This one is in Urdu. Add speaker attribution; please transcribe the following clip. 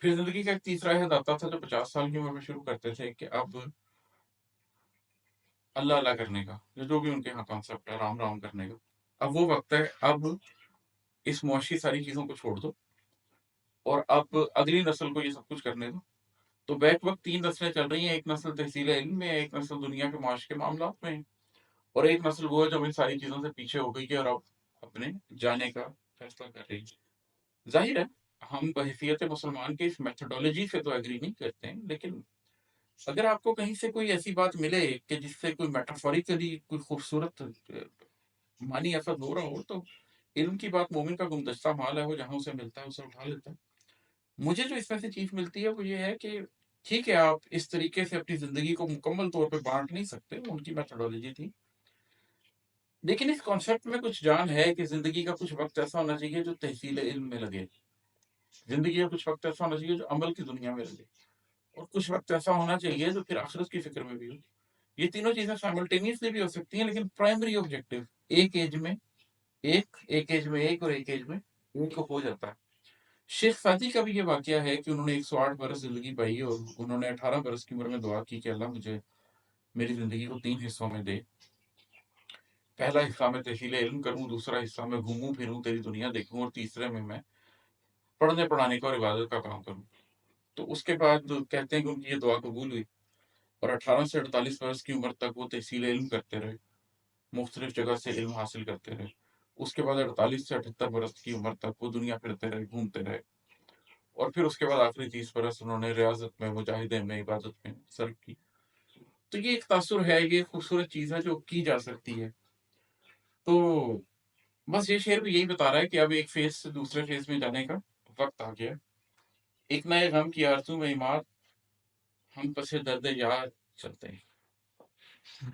Speaker 1: پھر زندگی کا ایک تیسرا عہد آتا تھا جو 50 سال کی عمر میں شروع کرتے تھے کہ اب اللہ اللہ کرنے کا، جو بھی ان کے یہاں کانسیپٹ ہے، رام رام کرنے کا، اب وہ وقت ہے، اب اس معاشی ساری چیزوں کو چھوڑ دو اور اب اگلی نسل کو یہ سب کچھ کرنے دو۔ تو بیک وقت 3 نسلیں چل رہی ہیں، ایک نسل تحصیل علم میں ہے، ایک نسل دنیا کے معاش کے معاملات میں ہے، اور ایک نسل وہ ہے جو ان ساری چیزوں سے پیچھے ہو گئی ہے اور اب اپنے جانے کا فیصلہ کر رہی ہے۔ ظاہر ہے ہم بحیثیت مسلمان کے اس میتھڈولوجی سے تو ایگری نہیں کرتے ہیں، لیکن اگر آپ کو کہیں سے کوئی ایسی بات ملے کہ جس سے کوئی میٹافوریکلی کوئی خوبصورت معنی ایسا ہو رہا ہو، تو علم کی بات مومن کا گمدستہ مال ہے، وہ جہاں اسے ملتا ہے اسے اٹھا لیتا ہے۔ مجھے جو اس میں سے چیز ملتی ہے وہ یہ ہے کہ ٹھیک ہے آپ اس طریقے سے اپنی زندگی کو مکمل طور پہ بانٹ نہیں سکتے، ان کی میتھڈولوجی تھی، لیکن اس کانسیپٹ میں کچھ جان ہے کہ زندگی کا کچھ وقت ایسا ہونا چاہیے جو تحصیل علم میں لگے، زندگی کا کچھ وقت ایسا ہونا چاہیے جو عمل کی دنیا میں لگے، اور کچھ وقت ایسا ہونا چاہیے جو پھر آخرت کی فکر میں بھی ہو۔ یہ تینوں چیزیں سائملٹینیسلی بھی ہو سکتی ہیں، لیکن پرائمری آبجیکٹو ایک ایج میں ایک ایج میں ایک اور ایک ایج میں ایک ہو جاتا ہے۔ شیخ سعدی کا بھی یہ واقعہ ہے کہ انہوں نے 108 برس زندگی پائی اور انہوں نے 18 برس کی عمر میں دعا کی کہ اللہ مجھے میری زندگی کو 3 حصوں میں دے، پہلا حصہ میں تحصیل علم کروں، دوسرا حصہ میں گھوموں پھروں تیری دنیا دیکھوں، اور تیسرے میں پڑھنے پڑھانے کا اور عبادت کا کام کروں۔ تو اس کے بعد کہتے ہیں کہ ان کی یہ دعا قبول ہوئی اور 18 سے 48 برس کی عمر تک وہ تحصیل علم کرتے رہے، مختلف جگہ سے علم حاصل کرتے رہے۔ اس کے بعد 48 سے 78 برس کی عمر تک وہ دنیا پھرتے رہے، گھومتے رہے، اور پھر اس کے بعد آخری 30 برس انہوں نے ریاضت میں، مجاہدے میں، عبادت میں صرف کی۔ تو یہ ایک تاثر ہے، یہ ایک خوبصورت چیز ہے جو کی جا سکتی ہے۔ تو بس یہ شعر بھی یہی بتا رہا ہے کہ اب ایک فیز سے دوسرے فیز میں جانے کا وقت آ گیا ہے۔ ایک نئے غم کی آرزو میں عماد، ہم پس درد یار چلتے ہیں۔